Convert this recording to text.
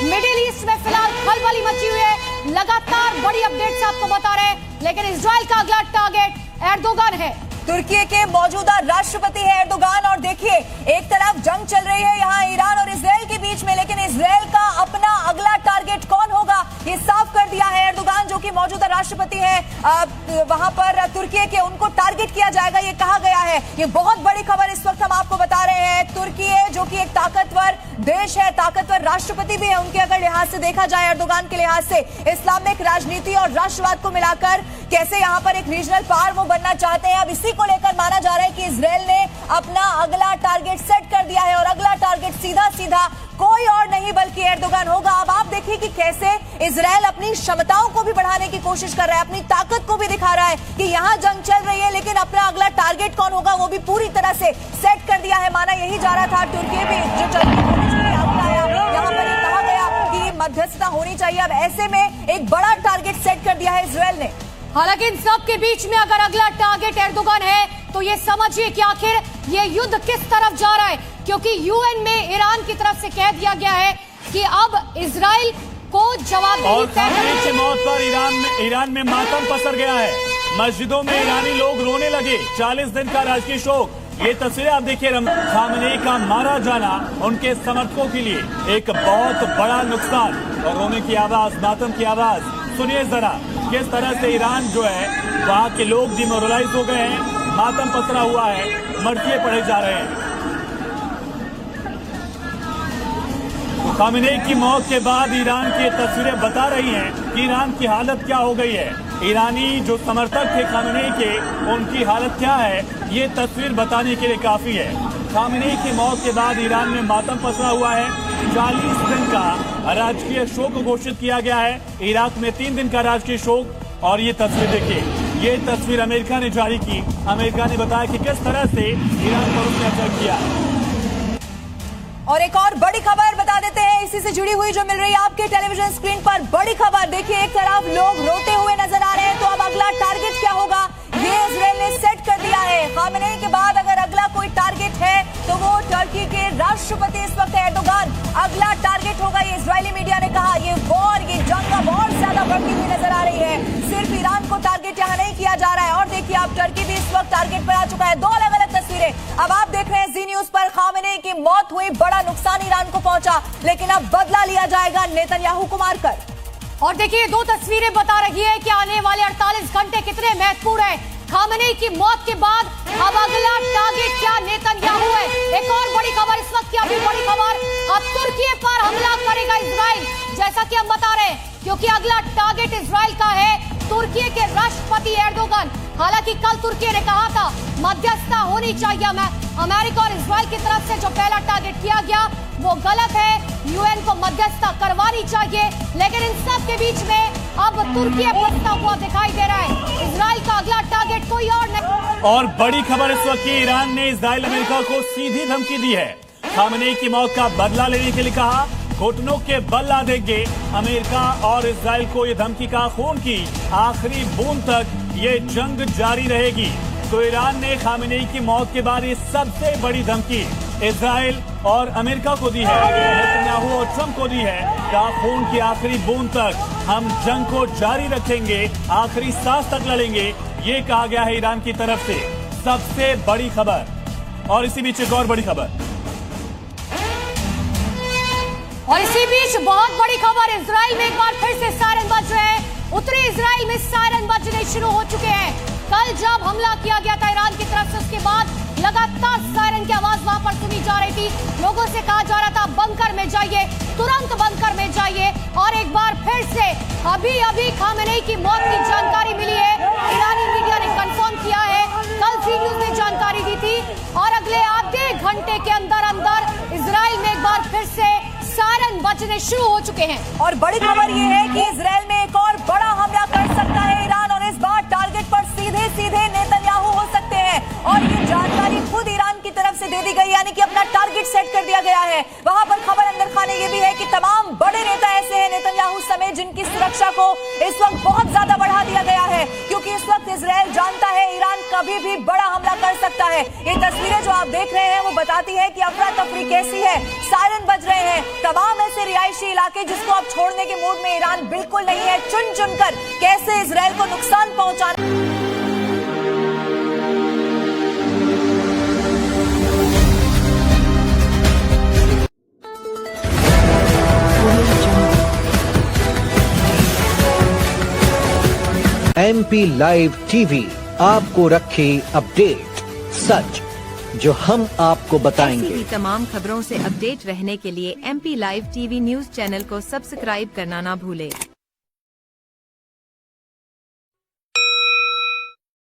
Middle east में फिलहाल खलबली मची हुई है। लगातार बड़ी अपडेट्स आपको बता रहे हैं, लेकिन इजराइल का अगला टारगेट एर्दोगान है। तुर्की के मौजूदा राष्ट्रपति है एर्दोगान, और देखिए एक तरफ जंग चल रही है यहाँ ईरान और इजराइल के बीच में, लेकिन इजराइल का अपना अगला टारगेट कौन होगा ये साफ कर दिया है एर्दोगान, जो कि मौजूदा राष्ट्रपति है वहां पर तुर्की के, उनको टारगेट किया जाएगा ये कहा गया है। ये बहुत बड़ी खबर इस वक्त हम आपको बता रहे हैं। तुर्की है जो कि एक ताकतवर देश है, ताकतवर राष्ट्रपति भी है उनके अगर लिहाज से देखा जाए, एर्दोगान के लिहाज से इस्लामिक राजनीति और राष्ट्रवाद को मिलाकर कैसे यहाँ पर एक रीजनल पावर वो बनना चाहते हैं। अब इसी को लेकर माना जा रहा है कि इजराइल ने अपना अगला टारगेट सेट कर दिया है, और अगला टारगेट सीधा सीधा कोई और नहीं बल्कि एर्दोगान होगा। अब आप देखिए कि कैसे इजराइल अपनी क्षमताओं को भी बढ़ाने की कोशिश कर रहा है, अपनी ताकत को भी दिखा रहा है कि यहाँ जंग चल रही है, लेकिन अपना अगला टारगेट कौन होगा वो भी पूरी तरह से सेट कर दिया है। माना यही जा रहा था तुर्की भी जो यहाँ पर कहा गया कि मध्यस्थता होनी चाहिए। अब ऐसे में एक बड़ा टारगेट सेट कर दिया है इजराइल ने। हालांकि इन सब के बीच में अगर अगला टारगेट एर्दोगान है तो ये समझिए कि आखिर ये युद्ध किस तरफ जा रहा है, क्योंकि यूएन में ईरान की तरफ से कह दिया गया है कि अब इजराइल को जवाब और खामेनी की मौत पर ईरान में मातम पसर गया है। मस्जिदों में ईरानी लोग रोने लगे। 40 दिन का राजकीय शोक। ये तस्वीरें आप देखिए, खामेनी का मारा जाना उनके समर्थकों के लिए एक बहुत बड़ा नुकसान, और रोने की आवाज, मातम की आवाज सुनिए जरा किस तरह से ईरान जो है वहाँ के लोग डिमोरलाइज हो गए हैं, मातम पसरा हुआ है, मरतिये पड़े जा रहे हैं। तो खामेनी की मौत के बाद ईरान की तस्वीरें बता रही हैं कि ईरान की हालत क्या हो गई है। ईरानी जो समर्थक थे खामेनी के, उनकी हालत क्या है, ये तस्वीर बताने के लिए काफी है। खामेनी की मौत के बाद ईरान में मातम पसरा हुआ है। 40 दिन का राजकीय शोक घोषित किया गया है। इराक में 3 दिन का राजकीय शोक। और ये तस्वीर देखिए, ये तस्वीर अमेरिका ने जारी की। अमेरिका ने बताया कि किस तरह से ईरान पर उसने अटैक किया। और एक और बड़ी खबर बता देते हैं इसी से जुड़ी हुई जो मिल रही है आपके टेलीविजन स्क्रीन पर। बड़ी खबर देखिए, एक तरफ लोग रोते हुए नजर आ रहे हैं, तो अब अगला टारगेट क्या होगा ये इजराइल ने सेट कर दिया है। खामेनी के बाद अगर अगला कोई टारगेट है तो वो टर्की के राष्ट्रपति इस वक्त एर्दोगान अगला टारगेट होगा, ये इजरायली मीडिया ने कहा। ये वॉर, ये जंग बहुत ज्यादा बढ़ती हुई नजर आ रही है। सिर्फ ईरान को टारगेट यहाँ नहीं किया जा रहा है, और देखिए आप टर्की भी इस वक्त टारगेट पर आ चुका है। 2 अलग अलग तस्वीरें अब आप देख रहे हैं जी न्यूज पर। खामेनी की मौत हुई, बड़ा नुकसान ईरान को पहुंचा, लेकिन अब बदला लिया जाएगा नेतन्याहू को मारकर। और देखिए 2 तस्वीरें बता रही है कि आने वाले 48 घंटे कितने महत्वपूर्ण है। खामेनी की मौत के बाद अब अगला टारगेट क्या नेतन्याहू है। एक और बड़ी खबर इस वक्त की, अभी बड़ी खबर, अब तुर्की पर हमला करेगा इजराइल, जैसा कि हम बता रहे हैं, क्योंकि अगला टारगेट इजराइल का है तुर्की के राष्ट्रपति एर्दोगान। हालांकि कल तुर्की ने कहा था मध्यस्थता होनी चाहिए। अमेरिका और इजराइल की तरफ से जो पहला टारगेट किया गया वो गलत है, यूएन को मध्यस्थता करवानी चाहिए, लेकिन इन सब के बीच में अब तुर्की फंसता हुआ दिखाई दे रहा है। इजराइल का अगला टारगेट कोई और नहीं। और बड़ी खबर इस वक्त की, ईरान ने इजराइल अमेरिका को सीधी धमकी दी है। खामेनी की मौत का बदला लेने के लिए कहा, घुटनों के बल ला देंगे। अमेरिका और इजराइल को ये धमकी का, खून की आखिरी बूंद तक ये जंग जारी रहेगी। तो ईरान ने खामेनी की मौत के बाद ये सबसे बड़ी धमकी इजराइल और अमेरिका को दी है, नेतन्याहू और ट्रंप को दी है। कहा खून की आखिरी बूंद तक हम जंग को जारी रखेंगे, आखिरी सांस तक लड़ेंगे, ये कहा गया है ईरान की तरफ से। सबसे बड़ी खबर। और इसी बीच एक और बड़ी खबर, और इसी बीच बहुत बड़ी खबर, इजराइल में एक बार फिर से सायरन बज रहे हैं। उत्तरी इजराइल में सायरन बजने शुरू हो चुके हैं। कल जब हमला किया गया था ईरान की तरफ से, उसके बाद लगातार सायरन की आवाज वहां पर सुनी जा रही थी। लोगों से कहा जा रहा था बंकर में जाइए, तुरंत बंकर में जाइए। और एक बार फिर से अभी खामेनी की मौत की जानकारी मिली है, ईरानी मीडिया ने कंफर्म किया है, कल जी न्यूज ने जानकारी दी थी। और अगले आधे घंटे के अंदर अंदर इजराइल में एक बार फिर से सायरन बजने शुरू हो चुके हैं। और बड़ी खबर ये है कि इजराइल में एक और बड़ा हमला कर सकता है ईरान, और इस बार टारगेट पर सीधे नेतन्याहू हो सकते हैं। और ये जानकारी खुद ईरान की तरफ से दे दी गई, यानी कि अपना टारगेट सेट कर दिया गया है। वहां पर खबर अंदर खाने ये भी है कि तमाम बड़े नेता ऐसे हैं नेतन्याहू समेत, जिनकी सुरक्षा को इस वक्त बहुत ज्यादा बढ़ा दिया गया है, क्योंकि इस वक्त इजराइल जानता है ईरान कभी भी बड़ा हमला कर सकता है। ये तस्वीरें जो आप देख रहे हैं वो बताती है कि अफरा तफरी कैसी है। सायरन बज रहे हैं, तमाम ऐसे रिहायशी इलाके जिसको अब छोड़ने के मूड में ईरान बिल्कुल नहीं है। चुन चुनकर कैसे इजराइल को नुकसान पहुंचाना। MP लाइव टीवी आपको रखे अपडेट, सच जो हम आपको बताएंगे। ऐसी ही तमाम खबरों से अपडेट रहने के लिए MP live TV news channel को सब्सक्राइब करना ना भूले।